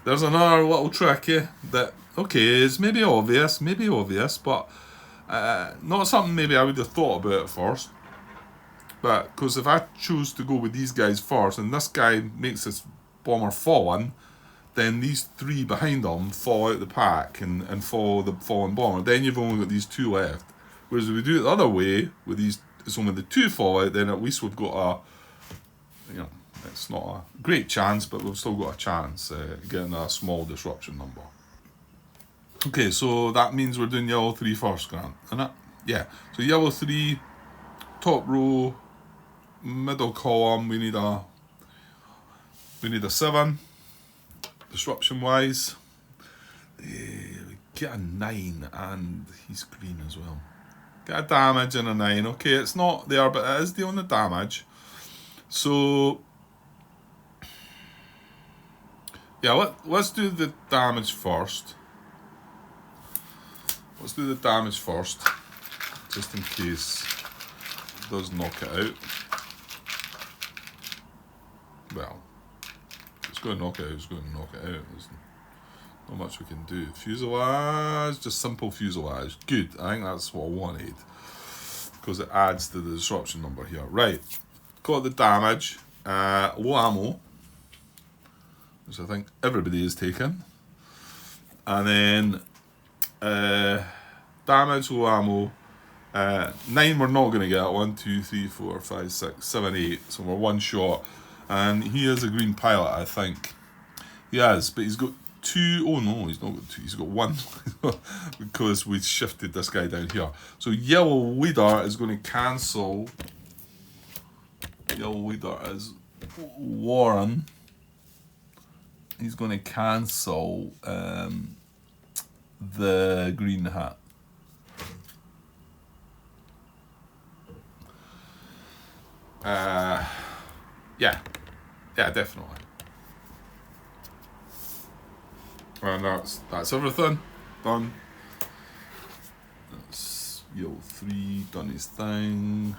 there's another little trick, that, okay, is maybe obvious, but not something maybe I would have thought about at first. But, because if I choose to go with these guys first, and this guy makes this bomber fallen, then these 3 behind him fall out the pack and follow the fallen bomber. Then you've only got these 2 left. Whereas if we do it the other way, with these, it's only the 2 fall out, then at least we've got it's not a great chance, but we've still got a chance getting a small disruption number. Okay, so that means we're doing yellow 3 first, Grant, isn't it? Yeah, so yellow 3, top row, middle column, we need a 7, disruption wise. We get a 9, and he's green as well. Get a damage and a 9. Okay, it's not there, but it is dealing the damage. So, yeah, let's do the damage first. Just in case it does knock it out. Well, if it's going to knock it out, it's going to knock it out. There's not much we can do. Fuselage, just simple fuselage. Good, I think that's what I wanted, because it adds to the disruption number here. Right, got the damage, low ammo, which I think everybody is taking. And then damage, low ammo, 9 we're not going to get. 1, 2, 3, 4, 5, 6, 7, 8. So we're 1 shot. And he is a green pilot, I think. He is, but he's got 2. Oh no, he's not got 2. He's got 1 because we shifted this guy down here. So yellow leader is going to cancel. Yellow leader is Warren. He's going to cancel the green hat. Yeah, definitely. And that's everything done. That's yellow 3 done his thing.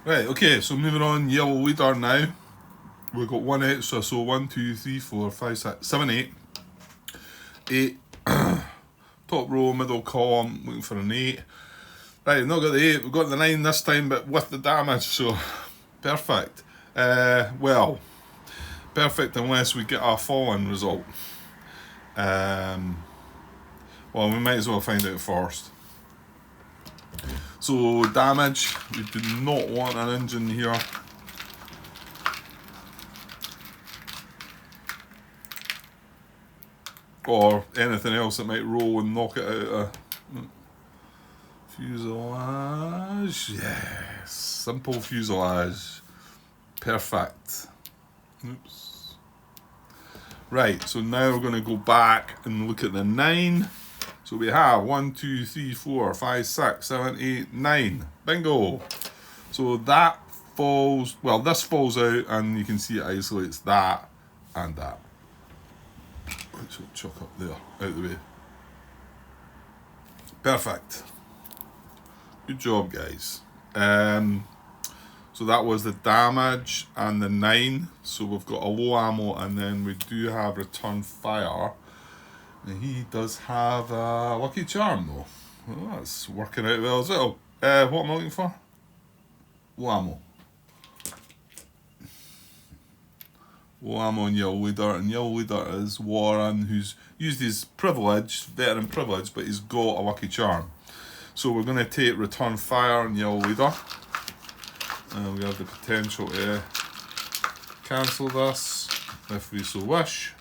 Right, okay, so moving on, yellow leader now. We've got 1 extra, so 1, 2, 3, 4, 5, 6, 7, 8. 8. Top row, middle column, looking for an 8. Right, we've not got the 8, we've got the 9 this time, but with the damage, so perfect. Well, perfect unless we get a fallen result. Well, we might as well find out first. So, damage, we do not want an engine here. Or anything else that might roll and knock it out of... Fuselage, yes, simple fuselage, perfect. Oops. Right, so now we're going to go back and look at the 9. So we have 1, 2, 3, 4, 5, 6, 7, 8, 9. Bingo. So that falls, well, this falls out, and you can see it isolates that and that. Let's chuck up there, out of the way. Perfect. Good job, guys. So that was the damage and the 9. So we've got a low ammo, and then we do have return fire. And he does have a lucky charm, though. Well, that's working out well as well. What am I looking for? Low ammo. Low ammo on Yellow Leader, and Yellow Leader is Warren, who's used his privilege, veteran privilege, but he's got a lucky charm. So we're going to take return fire on Yellow Leader. And we have the potential to cancel this if we so wish.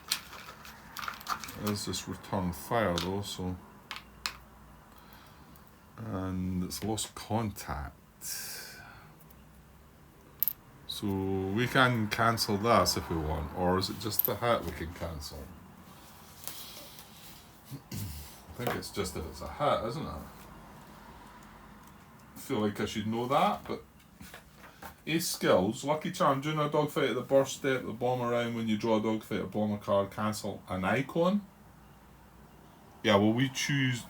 There's this return fire though, so. And it's lost contact. So we can cancel this if we want, or is it just the hit we can cancel? I think it's just that it's a hit, isn't it? I feel like I should know that, but Ace skills, lucky charm, during a dogfight at the burst step, the bomber round, when you draw a dogfight or bomber card, cancel an icon. Yeah, well we chose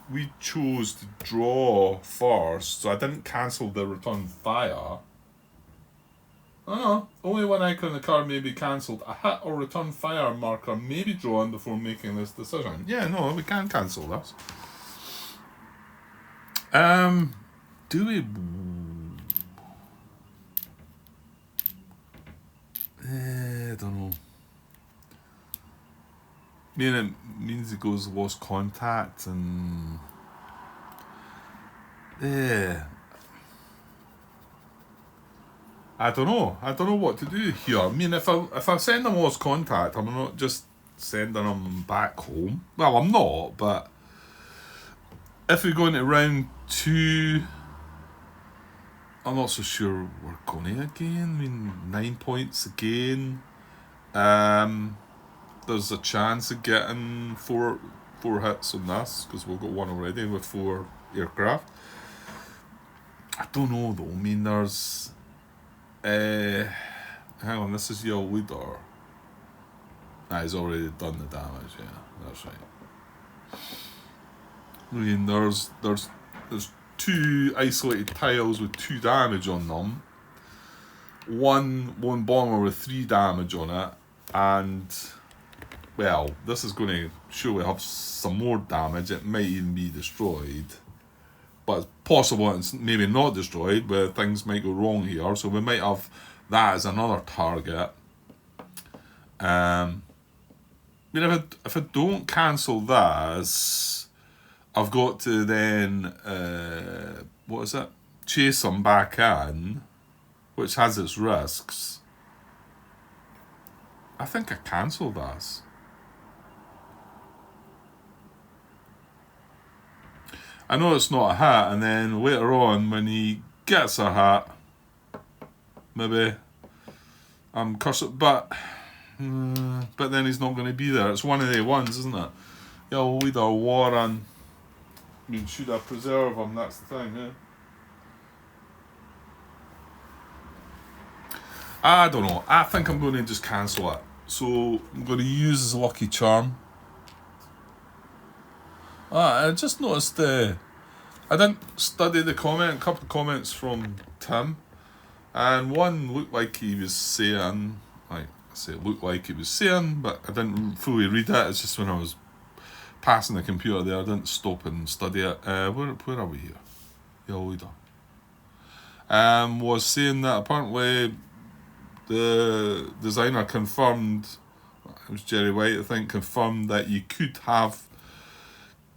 to draw first, so I didn't cancel the return fire. Oh no, only one icon on the card may be cancelled. A hit or return fire marker may be drawn before making this decision. Yeah, no, we can cancel this. Do we... I don't know. I mean, it means it goes lost contact and... I don't know. I don't know what to do here. I mean, if I send them lost contact, I'm not just sending them back home. Well, I'm not, but if we go into round 2, I'm not so sure we're going to again. I mean, 9 points again. There's a chance of getting four hits on this, because we've got one already with 4 aircraft. I don't know though. I mean, there's... hang on, this is Yellow Leader. He's already done the damage, yeah, that's right. I mean, there's 2 isolated tiles with 2 damage on them. One bomber with 3 damage on it, and well, this is going to surely have some more damage. It might even be destroyed, but it's possible it's maybe not destroyed, where things might go wrong here. So we might have that as another target. I mean, if I don't cancel this, I've got to then what is it? Chase them back in, which has its risks. I think I cancelled this. I know it's not a hit, and then later on when he gets a hit, maybe I'm cursed, but then he's not going to be there. It's one of the ones, isn't it? Yellow Leader, Warren. I mean, should I preserve him? That's the thing, yeah. I don't know. I think I'm going to just cancel it. So I'm going to use his lucky charm. I just noticed I didn't study the comment, a couple of comments from Tim, and one looked like he was saying, like I say, it looked like he was saying, but I didn't fully read it. It's just when I was passing the computer there, I didn't stop and study it. Where are we here? Yellow Leader. Was saying that apparently the designer confirmed, it was Jerry White, I think, confirmed that you could have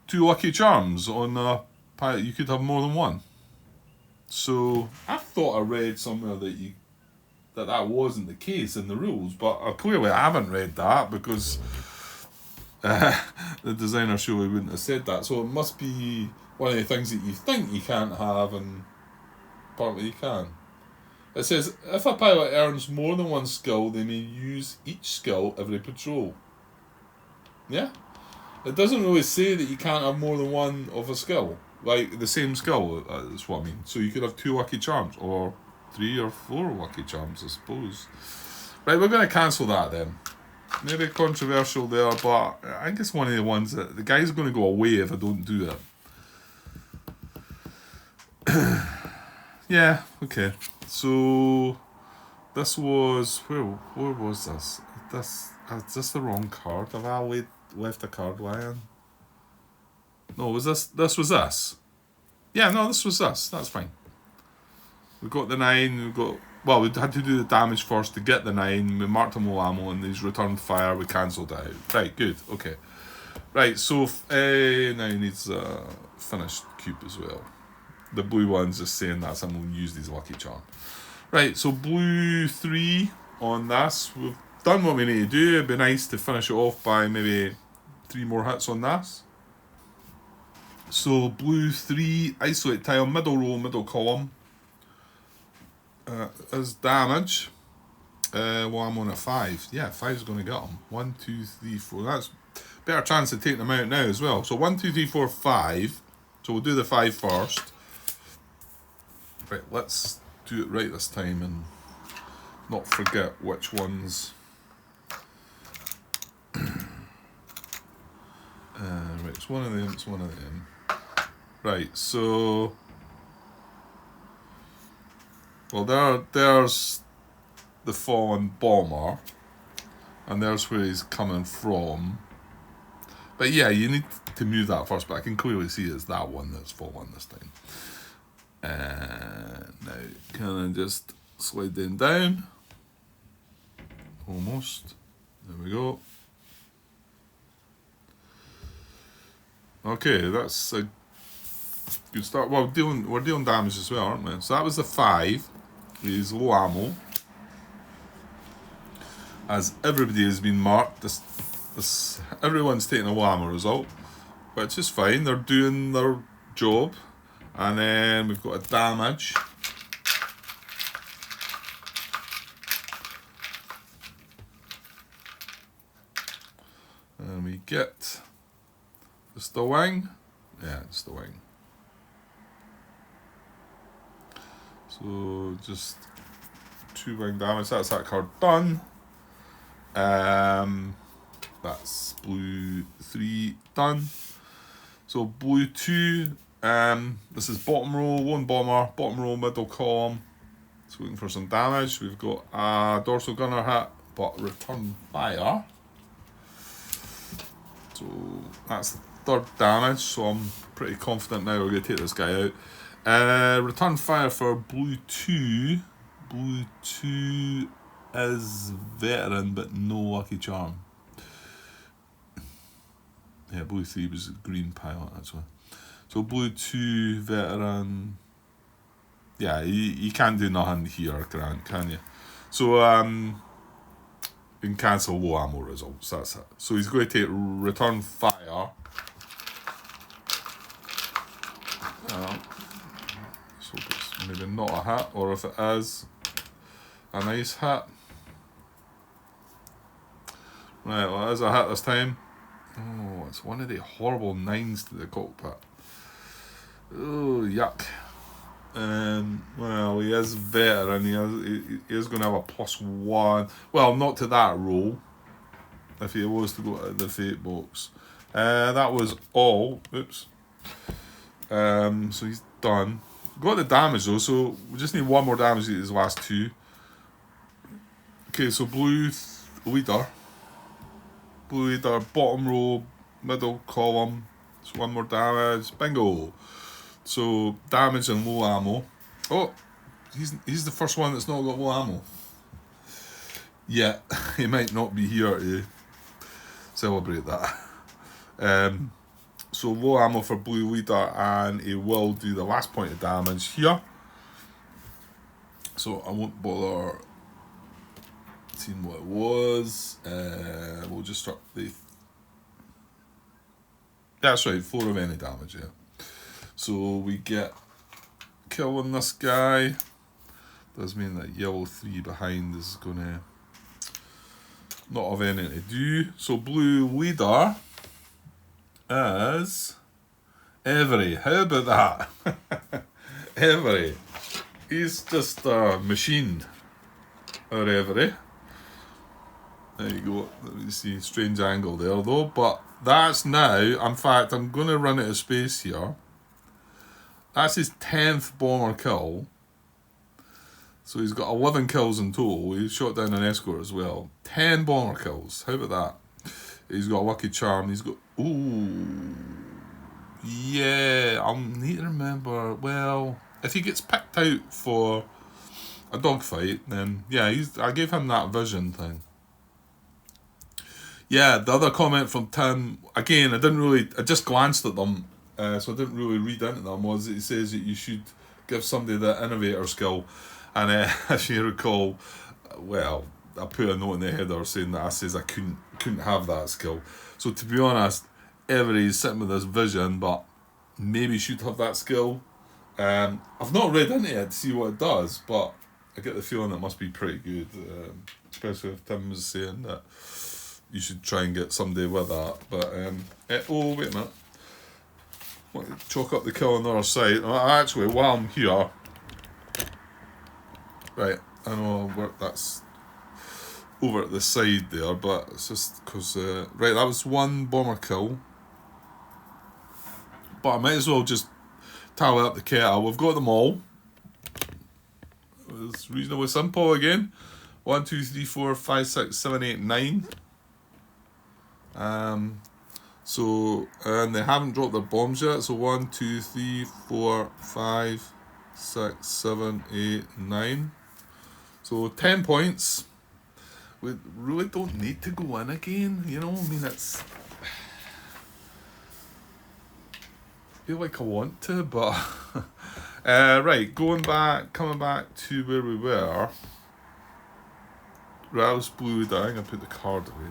2 lucky charms on a pilot. You could have more than one. So I thought I read somewhere that wasn't the case in the rules, but clearly I haven't read that, because the designer surely wouldn't have said that. So it must be one of the things that you think you can't have, and apparently you can. It says, if a pilot earns more than 1 skill, they may use each skill every patrol. Yeah? It doesn't really say that you can't have more than 1 of a skill. Like, the same skill, that's what I mean. So you could have 2 lucky charms, or 3 or 4 lucky charms, I suppose. Right, we're going to cancel that then. Maybe controversial there, but I think it's one of the ones that the guy's going to go away if I don't do it. Yeah, okay. So this was where was this? Is this the wrong card? Have I left a card lying? No, was this was this? Yeah, no, this was this. That's fine. We got the 9, we got well, we had to do the damage first to get the 9, we marked him low ammo and he's returned fire, we cancelled it out. Right, good, okay. Right, so now he needs a finished cube as well. The blue one's just saying that someone will use these lucky charm. Right, so blue 3 on this. We've done what we need to do. It'd be nice to finish it off by maybe 3 more hits on this. So blue 3, isolate tile, middle row, middle column. As damage. Well, I'm on a 5. Yeah, 5's going to get him. 1, 2, 3, 4. That's better chance of taking them out now as well. So 1, 2, 3, 4, 5. So we'll do the 5 first. Right, let's do it right this time and not forget which ones. Right, it's one of them, it's one of them. Right, so well, there's the fallen bomber, and there's where he's coming from. But yeah, you need to move that first, but I can clearly see it's that one that's fallen this time. Now, can I just slide them down? Almost. There we go. Okay, that's a good start. Well, we're dealing damage as well, aren't we? So that was the 5. He's low ammo. As everybody has been marked, everyone's taking a low ammo result, which is fine. They're doing their job. And then we've got a damage. And we get just the wing. Yeah, it's the wing. So just 2 wing damage. That's that card done. That's blue 3 done. So blue 2. This is bottom row, 1 bomber, bottom row, middle column. It's looking for some damage. We've got a dorsal gunner hit, but return fire. So that's 3rd damage, so I'm pretty confident now we're going to take this guy out. Return fire for blue 2. Blue 2 is veteran, but no lucky charm. Yeah, blue 3 was a green pilot, actually. So blue 2 veteran. Yeah, you can't do nothing here, Grant, can you? So you can cancel low ammo results. That's it. So he's going to take return fire. So it's maybe not a hit, or if it is, a nice hit. Right, well, it is a hit this time. Oh, it's one of the horrible 9s to the cockpit. Oh, yuck. Well, he is veteran. He is going to have a +1. Well, not to that roll. If he was to go to the fate box. That was all. Oops. So he's done. Got the damage though, so we just need 1 more damage to his last 2. Okay, so blue leader. Blue leader, bottom row, middle column. So 1 more damage. Bingo. So damage and low ammo. Oh, he's the first one that's not got low ammo. Yeah, he might not be here to celebrate that. So low ammo for blue leader, and he will do the last point of damage here. So I won't bother seeing what it was. We'll just start the. That's right, 4 of any damage, yeah. So we get killing this guy. Does mean that yellow 3 behind is gonna not have anything to do. So blue leader is Avery. How about that? Avery. He's just a machine. Or Avery. There you go. You see, strange angle there though. But that's now. In fact, I'm going to run out of space here. That's his 10th bomber kill. So he's got 11 kills in total. He shot down an escort as well. 10 bomber kills. How about that? He's got a lucky charm. He's got... Ooh. Yeah, I'll need to remember. Well, if he gets picked out for a dogfight, then yeah, I gave him that vision thing. Yeah, the other comment from Tim, again, I just glanced at them, so I didn't really read into them, was it says that you should give somebody the innovator skill. And as you recall, well, I put a note in the header saying that I says I couldn't have that skill. So to be honest, everybody's sitting with this vision, but maybe should have that skill. I've not read into it to see what it does, but I get the feeling it must be pretty good, especially if Tim was saying that you should try and get somebody with that. But oh, wait a minute, I want to chalk up the kill on the other side. Actually, while I'm here, right, I know that's over at the side there, but it's just because right, that was one bomber kill. But I might as well just tally up the kettle. We've got them all. It's reasonably simple again. 1, 2, 3, 4, 5, 6, 7, 8, 9. So, and they haven't dropped their bombs yet. So 1, 2, 3, 4, 5, 6, 7, 8, 9. So 10 points. We really don't need to go in again. You know, I mean, it's... I feel like I want to, but... right, coming back to where we were. Rouse blew down, I put the card away.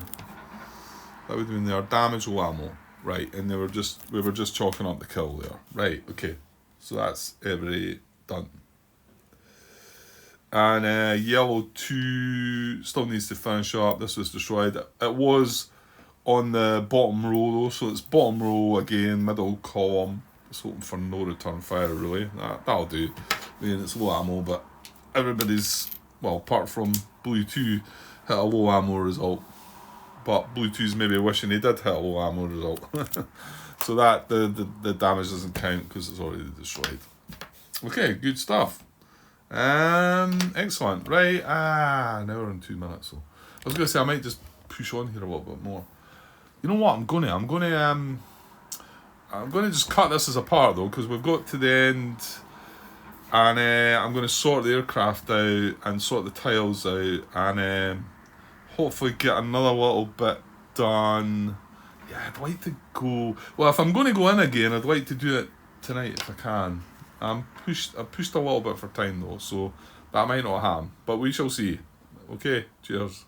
That would have been their damage low ammo. Right, and we were just chalking up the kill there. Right, okay. So that's every done. And yellow 2 still needs to finish up. This was destroyed. It was on the bottom row though, so it's bottom row again, middle column. Just hoping for no return fire really. That'll do. I mean, it's low ammo, but everybody's, well, apart from Blue 2, hit a low ammo result. But Blue 2's maybe wishing he did hit a low ammo result. So that the damage doesn't count because it's already destroyed. Okay, good stuff. Excellent. Right, an hour and 2 minutes. So I was gonna say I might just push on here a little bit more. You know what? I'm gonna just cut this as a part though, because we've got to the end, and I'm gonna sort the aircraft out and sort the tiles out, and hopefully get another little bit done. Yeah, I'd like to go. Well, if I'm going to go in again, I'd like to do it tonight if I can. I pushed a little bit for time though, so that might not happen, but we shall see. Okay, cheers.